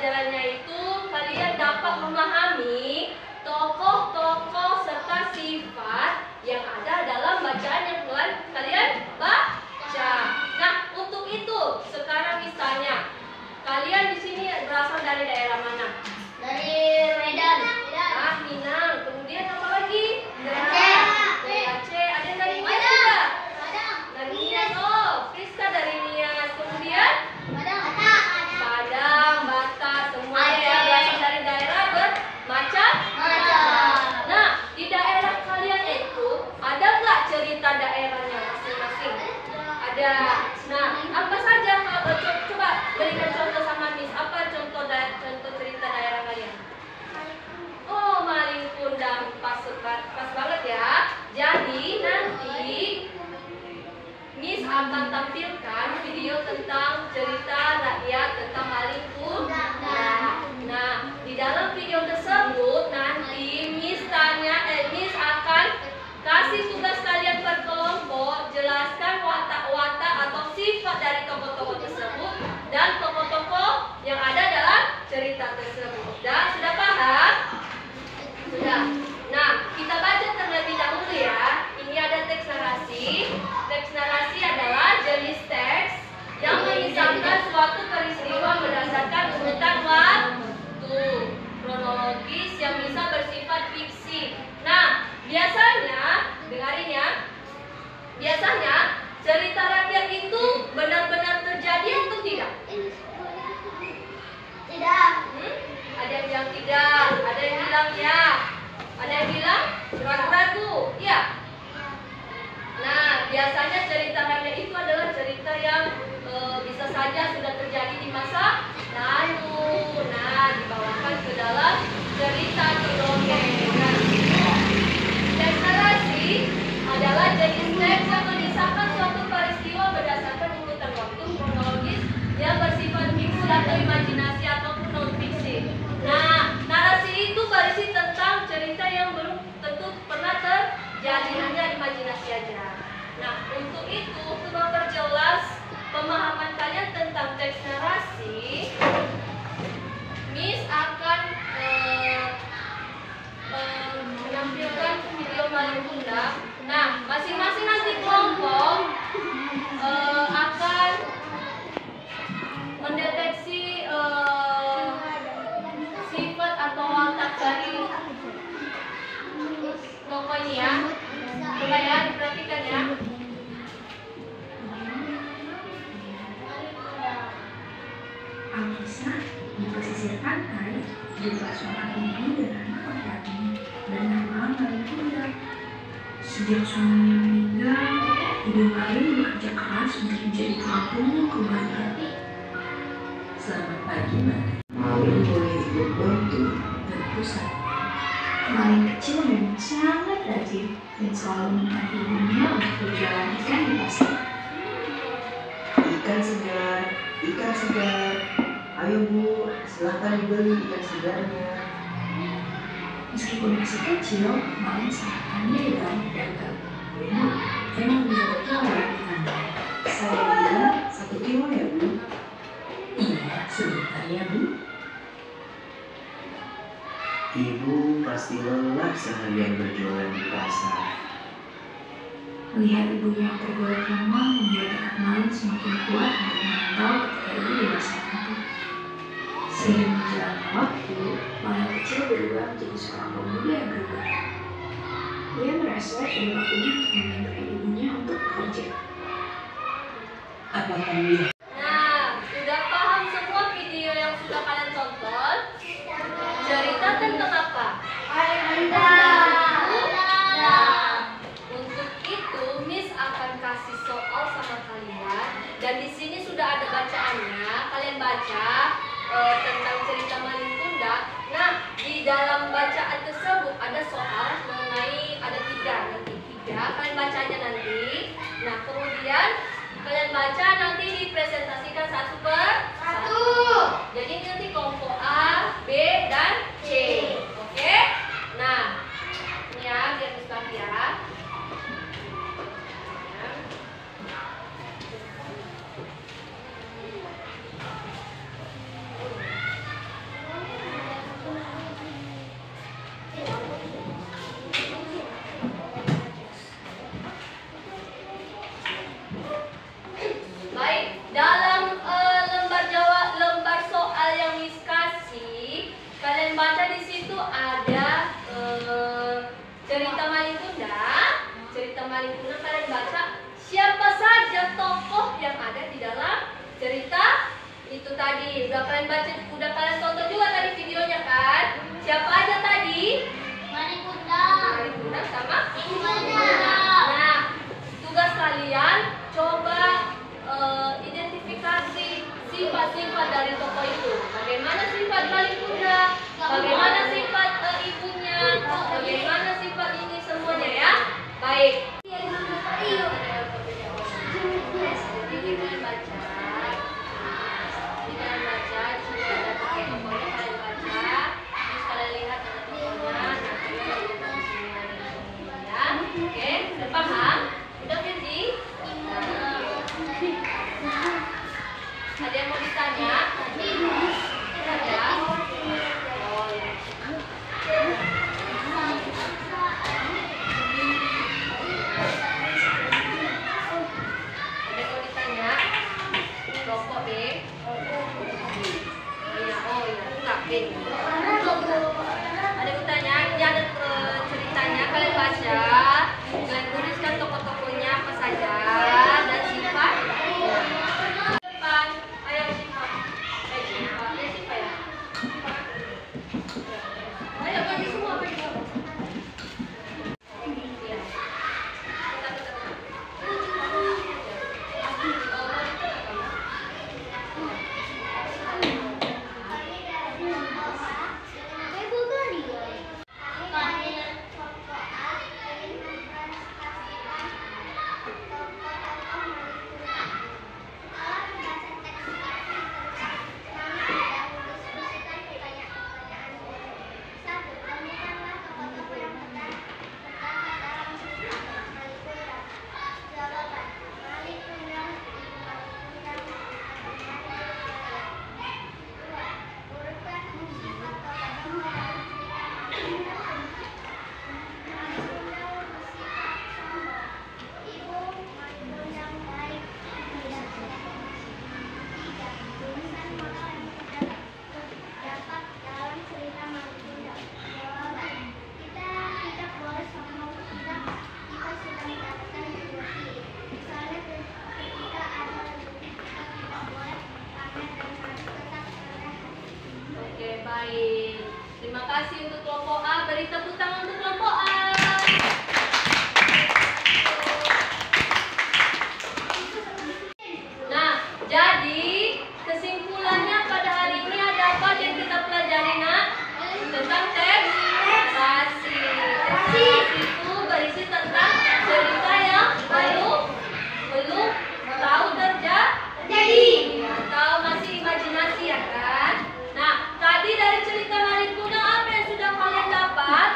pelajarannya itu kalian dapat memahami tokoh-tokoh serta sifat yang ada dalam bacaan yang kalian baca. Nah, untuk itu sekarang misalnya kalian di sini berasal dari daerah mana? Dari Medan. Ah, Minang. Kemudian apa lagi? Aceh. Dari Aceh. Ada yang dari Nias juga? Padang. Dari Nias. Oh, Friska dari Nias. Kemudian Padang. Padang, Batak, semuanya yang berasal dari daerah bermacam-macam. Nah, di daerah kalian itu ada nggak cerita daerahnya masing-masing? Ada. Nah, apa saja? Coba berikan contoh sama Miss. Apa contoh cerita daerah kalian? Oh, Malin Kundang, pas banget ya. Jadi nanti Miss akan tampilkan video tentang cerita rakyat tentang Malin Kundang. Nah, di dalam video tersebut nanti Miss akan kasih tugas kalian per kelompok, jelaskan watak-watak atau sifat dari tokoh-tokoh tersebut dan tokoh-tokoh yang ada dalam cerita tersebut. Sudah paham? Sudah. Nah, kita baca terlebih dahulu ya. Ini ada teks narasi. Teks narasi adalah jenis teks yang mengisahkan suatu peristiwa berdasarkan urutan waktu kronologis yang bisa bersifat fiksi. Nah, biasanya, dengarin ya. Biasanya cerita rakyat itu benar-benar terjadi atau tidak? Tidak. Ada yang bilang tidak, ada yang bilang ya, ada yang bilang ragu-ragu, ya. Nah, biasanya cerita rakyat itu adalah cerita yang bisa saja sudah terjadi di masa lalu. Nah, dibawakan ke dalam cerita atau dongeng. Teks narasi adalah jenis teks yang mengisahkan suatu peristiwa berdasarkan urutan waktu kronologis yang bersifat fiksi atau imajinasi ataupun non fiksi. Nah, narasi itu berisi tentang cerita yang belum tentu pernah terjadi, hanya imajinasi aja. Nah, untuk itu, untuk memperjelas pemahaman kalian tentang teks narasi, Miss akan menampilkan video Malin Kundang. Nah, masing-masing nanti kelompok akan mendeteksi sifat atau watak dari tokoh ini ya. Coba ya, diperhatikan ya. Alkisah di pesisir pantai juga seorang ibu dan anak laki-laki bernama Malin Kundang. Sejak suaminya meninggal, ibu Malin bekerja keras untuk menjadi tulang punggung keluarga. Selamat pagi, Mbak. Malin boleh ikut bantu dan pusat. Malin kecil memang sangat rajin dan selalu menemani ibunya untuk berjualan ikan di pasar. Ikan segar, ikan segar. Ayo Bu, silahkan dibeli ikan segarnya. Meskipun masih kecil, Malin sangat pandai dalam berdagang. Bu, emang bisa berapa ikan? Saya bilang 1 kilo ya Bu. Iya, sebentar ya Bu. Ibu pasti lelah seharian berjualan di pasar. Melihat ibunya yang tergolek lemah membuat tekad Malin semakin kuat untuk menantau ketika ibu dewasa nanti. Seiring berjalannya waktu, Malin kecil berubah menjadi seorang pemuda yang bergerak. Dia merasa sudah waktunya untuk membantu ibunya untuk bekerja. Apakah dia? Nah, sudah paham semua video yang sudah kalian tonton? Cerita tentang apa? Nah, untuk itu Miss akan kasih soal sama kalian dan di sini sudah ada bacaannya. Kalian baca tentang cerita Malin Kundang. Nah, di dalam bacaan tersebut ada soal mengenai ada tiga. Kalian bacanya nanti. Nah, kemudian kalian baca nanti dipresentasikan satu per satu. Jadi nanti kelompok A, B, dan C. Oke? Nah, ini ya, biar Miss bagi ya. cerita Malin Kundang, kalian baca siapa saja tokoh yang ada di dalam cerita itu tadi. Udah kalian baca, udah kalian tonton juga tadi videonya kan? Siapa aja tadi? Malin Kundang. Malin Kundang sama Ibu Kundang. Nah, tugas kalian coba identifikasi sifat-sifat dari tokoh itu. Bagaimana sifat Malin Kundang? Bagaimana sifat ibunya? Bagaimana sifat ini semuanya ya? Baik. Jadi kalian baca. Jadi kalian baca. Di sini ada tokoh-tokohnya kalian baca. Terus kalian lihat ada tokohnya. Nah, kalian lihat di sini ya. Oke, udah paham? Udah Firdi? Ada yang mau ditanya? Ada? Oh, ya. Ada yang mau ditanya? Rokok B. Oh iya, enggak B. Ada yang bertanya? Ini ada ceritanya, kalian baca. Kalian tuliskan tokoh-tokohnya apa saja dan sifat. Depan, ayo sifat. Sifat, ya sifat ya. Ayo bagi semua bagi semua. Iya. Oke, baik. Terima kasih untuk kelompok A. Beri tepuk tangan untuk kelompok A. Nah, jadi kesimpulannya pada hari ini ada apa yang kita pelajari, Nak? Tentang teks narasi. Teks narasi itu berisi tentang cerita yang belum tahu terjadi atau masih imajinasi ya kan? Nah, tadi dari cerita Malin Kundang apa yang sudah kalian dapat?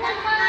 Telepon